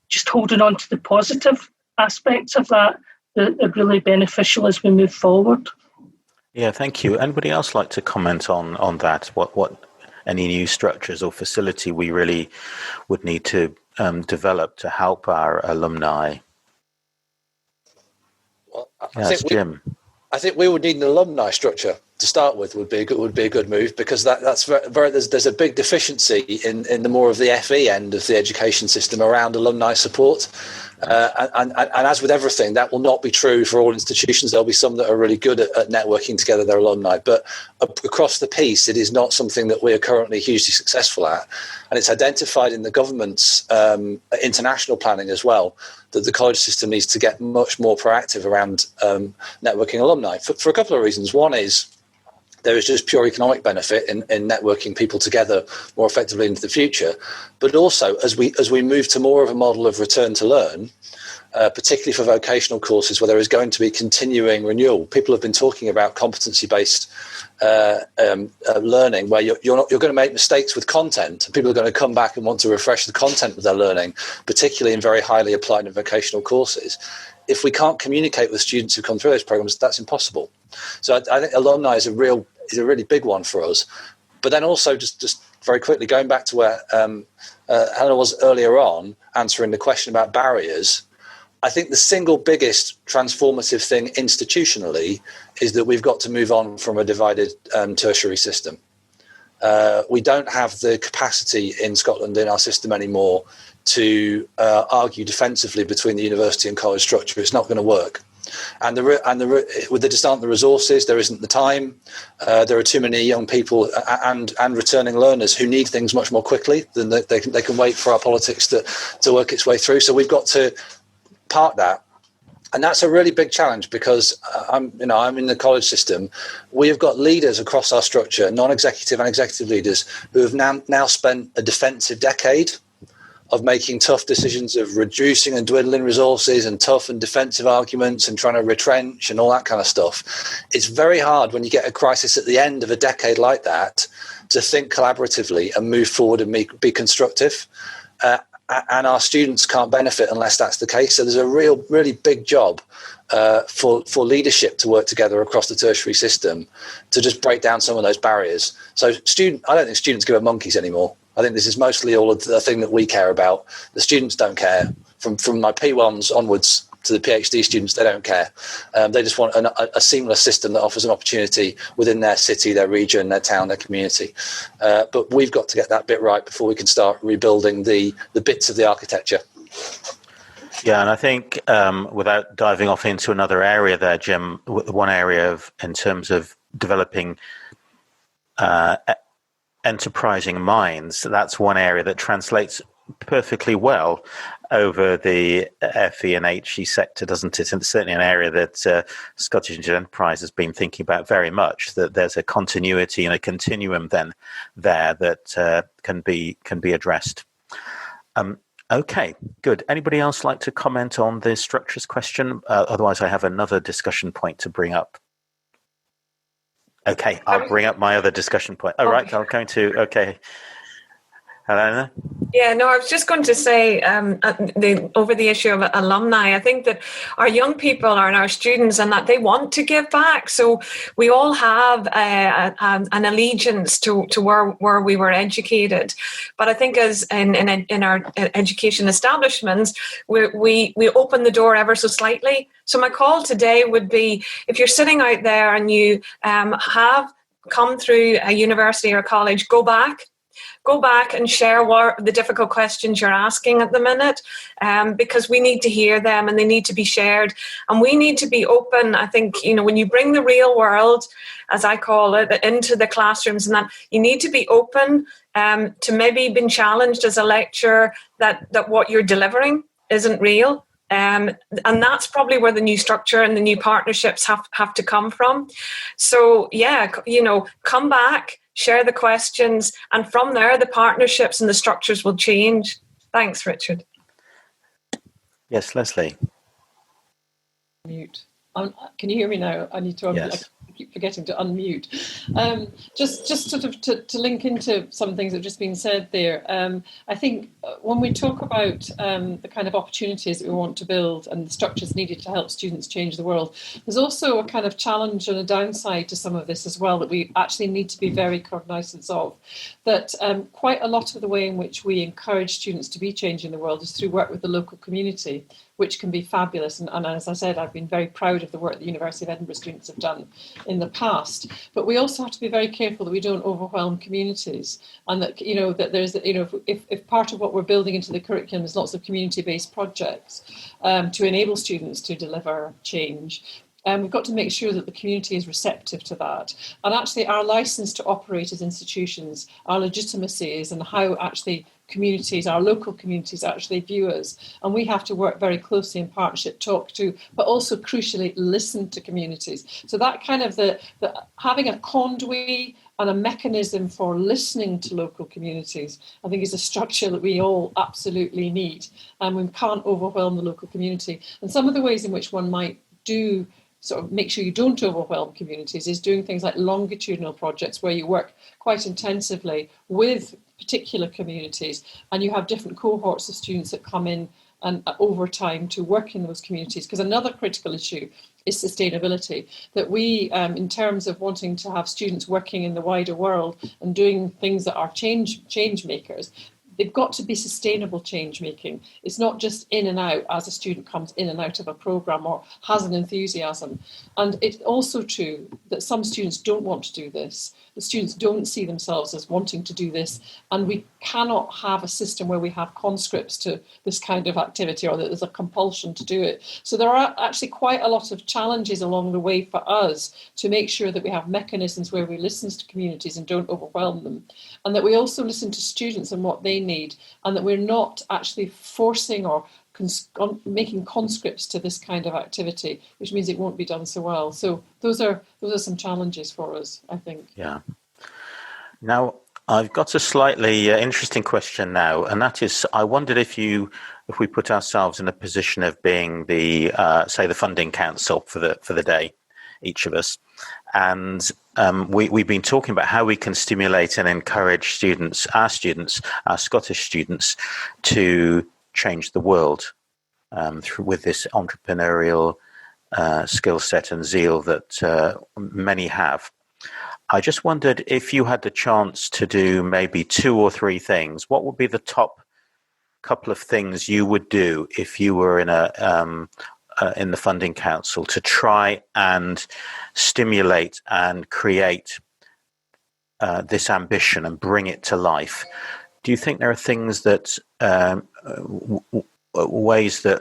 just holding on to the positive aspects of that are really beneficial as we move forward. Yeah, thank you. Anybody else like to comment on that? What any new structures or facility we really would need to develop to help our alumni? Well, yes, Jim. I think we would need an alumni structure to start with. Would be a good move, because that's very there's a big deficiency in the more of the FE end of the education system around alumni support. And as with everything, that will not be true for all institutions. There'll be some that are really good at networking together their alumni, but across the piece, it is not something that we are currently hugely successful at. And it's identified in the government's international planning as well, that the college system needs to get much more proactive around networking alumni for a couple of reasons. One is there is just pure economic benefit in networking people together more effectively into the future. But also, as we move to more of a model of return to learn, particularly for vocational courses where there is going to be continuing renewal, people have been talking about competency-based learning, where you're going to make mistakes with content, and people are going to come back and want to refresh the content of their learning, particularly in very highly applied and vocational courses. If we can't communicate with students who come through those programs, that's impossible. So I think alumni is a really big one for us. But then also just very quickly going back to where Helena was earlier on, answering the question about barriers. I think the single biggest transformative thing institutionally is that we've got to move on from a divided tertiary system. We don't have the capacity in Scotland in our system anymore to argue defensively between the university and college structure. It's not going to work. And with there just aren't the resources, there isn't the time. There are too many young people and returning learners who need things much more quickly than they can wait for our politics to work its way through. So we've got to part that. And that's a really big challenge, because I'm in the college system. We have got leaders across our structure, non-executive and executive leaders, who have now spent a defensive decade of making tough decisions, of reducing and dwindling resources and tough and defensive arguments and trying to retrench and all that kind of stuff. It's very hard when you get a crisis at the end of a decade like that to think collaboratively and move forward and be constructive. And our students can't benefit unless that's the case. So there's a really big job for leadership to work together across the tertiary system to just break down some of those barriers. So I don't think students give a monkeys anymore. I think this is mostly all of the thing that we care about. The students don't care. From my P1s onwards to the PhD students, they don't care. They just want a seamless system that offers an opportunity within their city, their region, their town, their community. But we've got to get that bit right before we can start rebuilding the bits of the architecture. Yeah, and I think without diving off into another area there, Jim, one area in terms of developing enterprising minds, that's one area that translates perfectly well over the FE and HE sector, doesn't it? And it's certainly an area that Scottish Enterprise has been thinking about very much, that there's a continuity and a continuum then there that can be addressed. Okay, good. Anybody else like to comment on the structures question? Otherwise, I have another discussion point to bring up. Okay, I'll bring up my other discussion point. All right, I'm going to, okay. Helena? Yeah, no, I was just going to say over the issue of alumni, I think that our young people and our students and that they want to give back. So we all have an allegiance to where we were educated. But I think as in our education establishments, we open the door ever so slightly. So my call today would be, if you're sitting out there and you have come through a university or college, go back. go back and share what the difficult questions you're asking at the minute, because we need to hear them and they need to be shared. And we need to be open. I think, when you bring the real world, as I call it, into the classrooms, and that you need to be open to maybe being challenged as a lecturer that what you're delivering isn't real. And that's probably where the new structure and the new partnerships have to come from. So, come back, share the questions, and from there, the partnerships and the structures will change. Thanks, Richard. Yes, Lesley. Mute. Can you hear me now? I need to unmute. Yes. I keep forgetting to unmute. Just sort of to link into some things that have just been said there. I think when we talk about the kind of opportunities that we want to build and the structures needed to help students change the world, there's also a kind of challenge and a downside to some of this as well that we actually need to be very cognizant of. That quite a lot of the way in which we encourage students to be changing the world is through work with the local community, which can be fabulous. And as I said, I've been very proud of the work the University of Edinburgh students have done in the past. But we also have to be very careful that we don't overwhelm communities, and that, that there's, if part of what we're building into the curriculum is lots of community-based projects to enable students to deliver change, we've got to make sure that the community is receptive to that. And actually our licence to operate as institutions, our legitimacy is and how actually communities, our local communities actually view us. And we have to work very closely in partnership, talk to, but also crucially listen to communities. So that kind of the having a conduit and a mechanism for listening to local communities, I think is a structure that we all absolutely need. And we can't overwhelm the local community. And some of the ways in which one might do sort of make sure you don't overwhelm communities is doing things like longitudinal projects where you work quite intensively with particular communities and you have different cohorts of students that come in and over time to work in those communities. Because another critical issue is sustainability, that we, in terms of wanting to have students working in the wider world and doing things that are change makers, they've got to be sustainable change making. It's not just in and out as a student comes in and out of a programme or has an enthusiasm. And it's also true that some students don't want to do this. The students don't see themselves as wanting to do this. And we cannot have a system where we have conscripts to this kind of activity or that there's a compulsion to do it. So there are actually quite a lot of challenges along the way for us to make sure that we have mechanisms where we listen to communities and don't overwhelm them. And that we also listen to students and what they need, and that we're not actually forcing or making conscripts to this kind of activity, which means it won't be done so well. So those are some challenges for us, I think. Yeah. Now, I've got a slightly interesting question now, and that is, I wondered if we put ourselves in a position of being the, say, the funding council for the day, each of us, and we've been talking about how we can stimulate and encourage our Scottish students, to change the world with this entrepreneurial skill set and zeal that many have. I just wondered if you had the chance to do maybe 2 or 3 things, what would be the top couple of things you would do if you were in the funding council to try and stimulate and create this ambition and bring it to life? Do you think there are things that ways that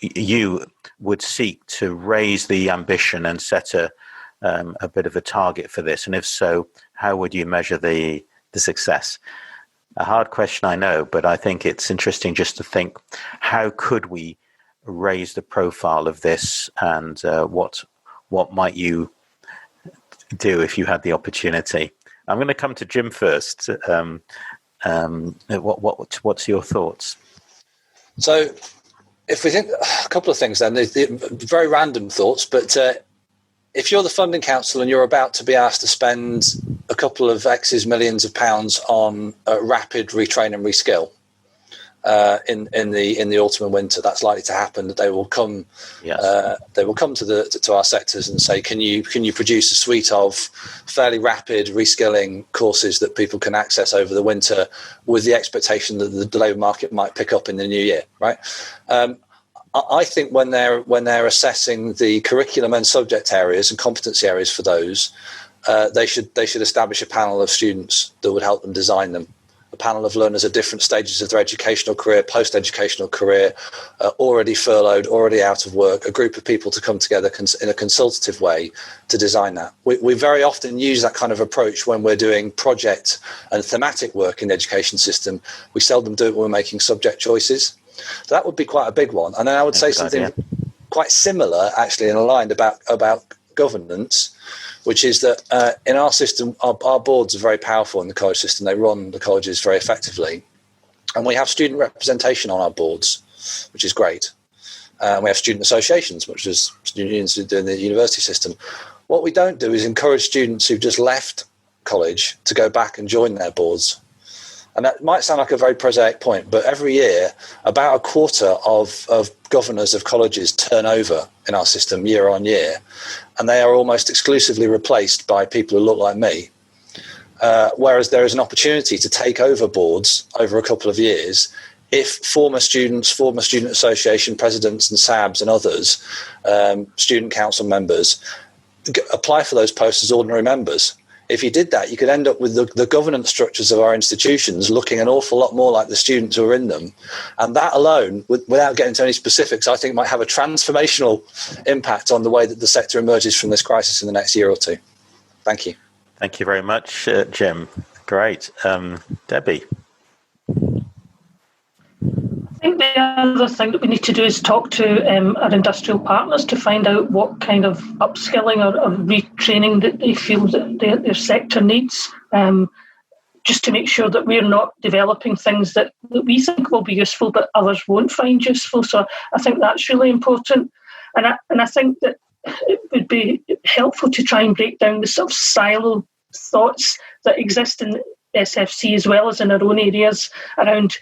you would seek to raise the ambition and set a bit of a target for this? And if so, how would you measure the success? A hard question, I know, but I think it's interesting just to think, how could we raise the profile of this, and what might you do if you had the opportunity? I'm going to come to Jim first. What's your thoughts? So, if we think a couple of things, then very random thoughts, but if you're the funding council and you're about to be asked to spend a couple of X's millions of pounds on rapid retrain and reskill in the autumn and winter, that's likely to happen. That they will come. Yes. They will come to our sectors and say, can you produce a suite of fairly rapid reskilling courses that people can access over the winter, with the expectation that the labour market might pick up in the new year, right? I think when they're assessing the curriculum and subject areas and competency areas for those, they should establish a panel of students that would help them design them. A panel of learners at different stages of their educational career, post-educational career, already furloughed, already out of work, a group of people to come together in a consultative way to design that. We very often use that kind of approach when we're doing project and thematic work in the education system. We seldom do it when we're making subject choices. So that would be quite a big one. And then I would say something quite similar, actually, and aligned about governance, which is that in our system, our boards are very powerful in the college system. They run the colleges very effectively. And we have student representation on our boards, which is great. We have student associations, which is student unions who do in the university system. What we don't do is encourage students who've just left college to go back and join their boards. And that might sound like a very prosaic point, but every year, about a quarter of governors of colleges turn over in our system year on year, and they are almost exclusively replaced by people who look like me. Whereas there is an opportunity to take over boards over a couple of years if former students, former student association presidents and SABs and others, student council members, apply for those posts as ordinary members. If you did that, you could end up with the governance structures of our institutions looking an awful lot more like the students who are in them. And that alone, without getting into any specifics, I think might have a transformational impact on the way that the sector emerges from this crisis in the next year or two. Thank you. Thank you very much, Jim. Great. Debbie? I think the other thing that we need to do is talk to our industrial partners to find out what kind of upskilling or retraining that they feel that their sector needs, just to make sure that we're not developing things that we think will be useful but others won't find useful. So I think that's really important. And I think that it would be helpful to try and break down the sort of silo thoughts that exist in SFC as well as in our own areas around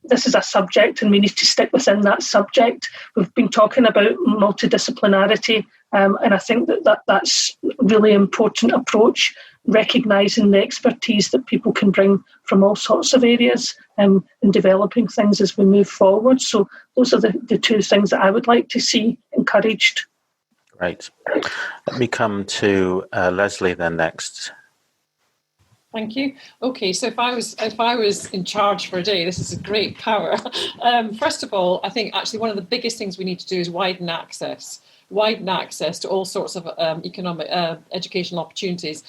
this is a subject and we need to stick within that subject. We've been talking about multidisciplinarity, and I think that's a really important approach, recognising the expertise that people can bring from all sorts of areas in developing things as we move forward. So those are the two things that I would like to see encouraged. Great. Let me come to Lesley then next. Thank you. Okay, so if I was in charge for a day, this is a great power. First of all, I think actually one of the biggest things we need to do is widen access to all sorts of economic educational opportunities.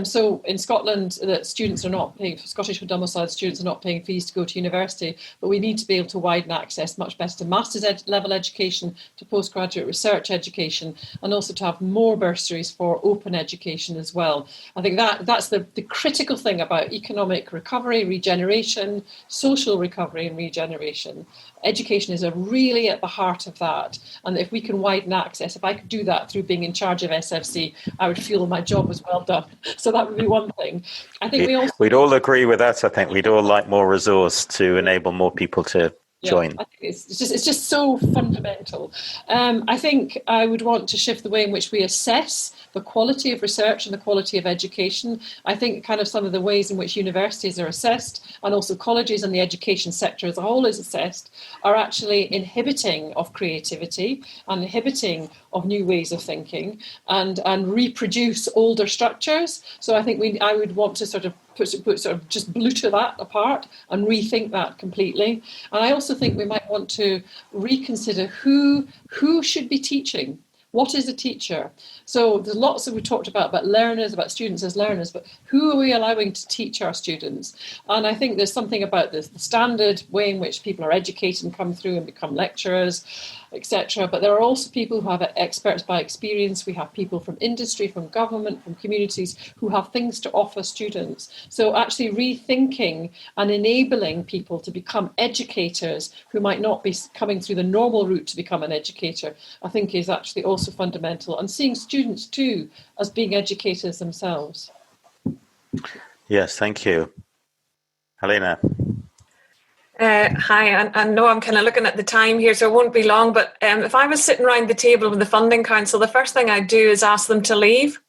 So in Scotland, that students are not paying, Scottish domiciled students are not paying fees to go to university, but we need to be able to widen access much better to master's level education, to postgraduate research education, and also to have more bursaries for open education as well. I think that's the critical thing about economic recovery, regeneration, social recovery and regeneration. Education is really at the heart of that. And if we can widen access, if I could do that through being in charge of SFC, I would feel my job was well done. So that would be one thing. I think we'd all agree with that. I think we'd all like more resource to enable more people to join. I think it's just so fundamental. I think I would want to shift the way in which we assess the quality of research and the quality of education. I think kind of some of the ways in which universities are assessed and also colleges and the education sector as a whole is assessed are actually inhibiting of creativity and inhibiting of new ways of thinking and reproduce older structures. So I think I would want to sort of just bluter that apart and rethink that completely. And I also think we might want to reconsider who should be teaching. What is a teacher? So there's lots that we talked about learners, about students as learners, but who are we allowing to teach our students? And I think there's something about the standard way in which people are educated and come through and become lecturers, etc. But there are also people who have experts by experience. We have people from industry, from government, from communities who have things to offer students. So actually rethinking and enabling people to become educators who might not be coming through the normal route to become an educator, I think is actually also fundamental. And seeing students too as being educators themselves. Yes, thank you. Helena. Hi, I know I'm kind of looking at the time here, so it won't be long, but if I was sitting around the table with the Funding Council, the first thing I'd do is ask them to leave.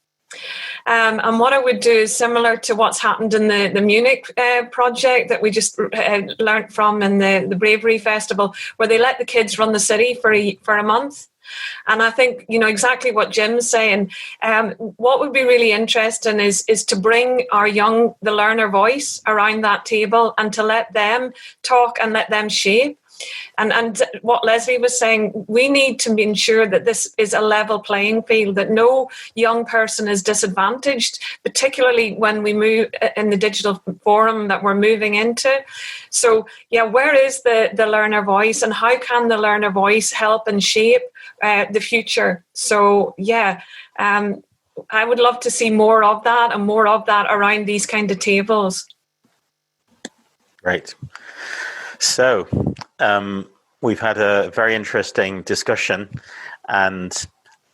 And what I would do is similar to what's happened in the Munich project that we just learnt from in the Bravery Festival, where they let the kids run the city for a month. And I think, exactly what Jim's saying. What would be really interesting is to bring the learner voice around that table and to let them talk and let them shape. And what Lesley was saying, we need to ensure that this is a level playing field, that no young person is disadvantaged, particularly when we move in the digital forum that we're moving into. So, where is the learner voice, and how can the learner voice help and shape the future? So, I would love to see more of that and more of that around these kind of tables. Great. So, we've had a very interesting discussion, and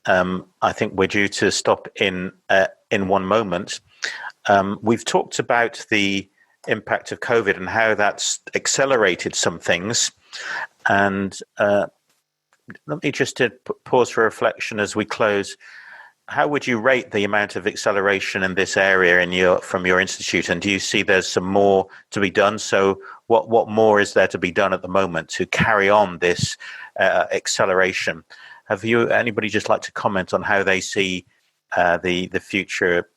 I think we're due to stop in one moment. We've talked about the impact of COVID and how that's accelerated some things, and let me just pause for reflection as we close. How would you rate the amount of acceleration in this area from your institute, and do you see there's some more to be done? So what more is there to be done at the moment to carry on this acceleration? Anybody just like to comment on how they see the future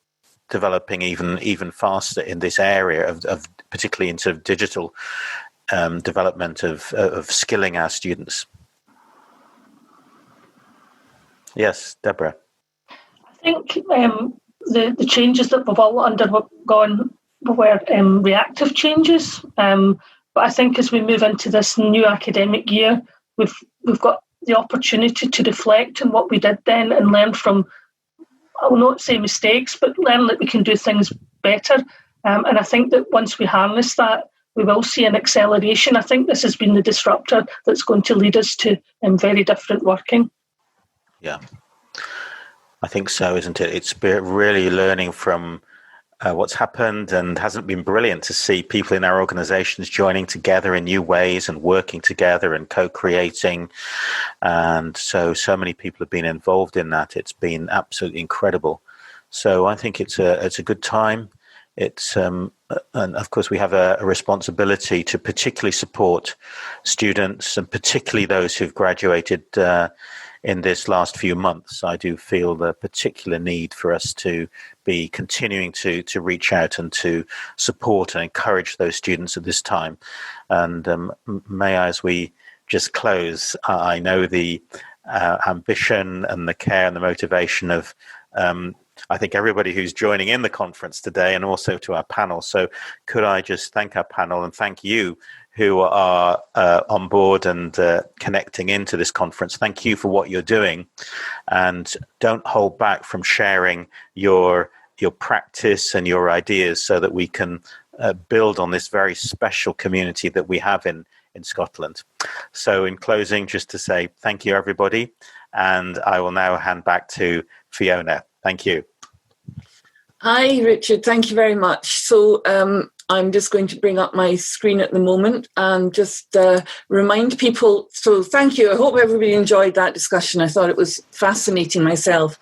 developing even faster in this area of particularly into digital development of skilling our students? Yes, Deborah. I think the changes that we've all undergone were reactive changes, but I think as we move into this new academic year, we've got the opportunity to reflect on what we did then and learn from, I will not say mistakes, but learn that we can do things better. And I think that once we harness that, we will see an acceleration. I think this has been the disruptor that's going to lead us to very different working. Yeah. I think so, isn't it? It's really learning from what's happened, and hasn't been brilliant to see people in our organizations joining together in new ways and working together and co-creating. And so many people have been involved in that. It's been absolutely incredible. So I think it's a good time. It's and of course we have a responsibility to particularly support students, and particularly those who've graduated in this last few months. I do feel the particular need for us to be continuing to reach out and to support and encourage those students at this time. And may I, as we just close, I know the ambition and the care and the motivation of I think everybody who's joining in the conference today, and also to our panel. So could I just thank our panel and thank you who are on board and connecting into this conference. Thank you for what you're doing, and don't hold back from sharing your practice and your ideas so that we can build on this very special community that we have in Scotland. So in closing, just to say thank you, everybody, and I will now hand back to Fiona. Thank you. Hi, Richard. Thank you very much. So I'm just going to bring up my screen at the moment and just remind people. So thank you. I hope everybody enjoyed that discussion. I thought it was fascinating myself.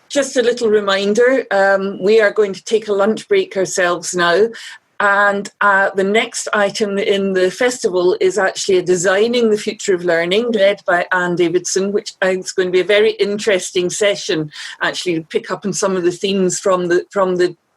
Just a little reminder, we are going to take a lunch break ourselves now. And the next item in the festival is actually a Designing the Future of Learning, led by Anne Davidson, which is going to be a very interesting session, actually, to pick up on some of the themes from the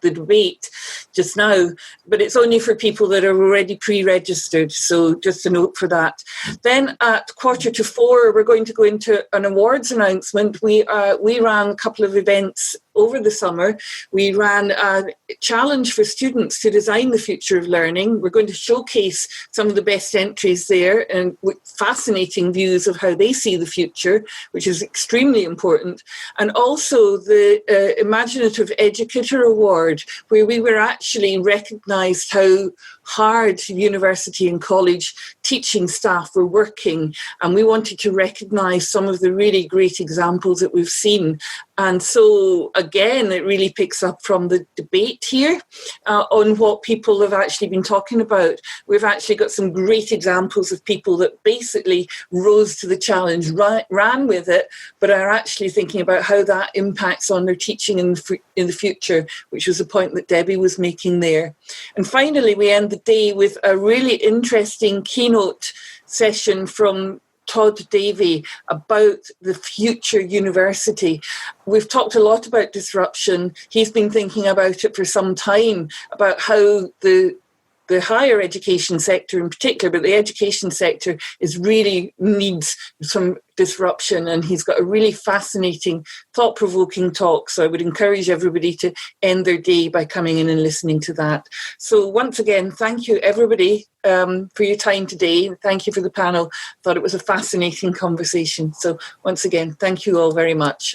debate just now, but it's only for people that are already pre-registered, so just a note for that. Then at 3:45 we're going to go into an awards announcement. We ran a couple of events over the summer. We ran a challenge for students to design the future of learning. We're going to showcase some of the best entries there and with fascinating views of how they see the future, which is extremely important. And also the Imaginative Educator Award, where we were actually recognised how hard university and college teaching staff were working, and we wanted to recognise some of the really great examples that we've seen And so, again, it really picks up from the debate here on what people have actually been talking about. We've actually got some great examples of people that basically rose to the challenge, ran with it, but are actually thinking about how that impacts on their teaching in the future, which was the point that Debbie was making there. And finally, we end the day with a really interesting keynote session from Todd Davey about the future university. We've talked a lot about disruption. He's been thinking about it for some time, about how the higher education sector in particular, but the education sector really needs some disruption. And he's got a really fascinating, thought-provoking talk. So I would encourage everybody to end their day by coming in and listening to that. So once again, thank you, everybody, for your time today. Thank you for the panel. I thought it was a fascinating conversation. So once again, thank you all very much.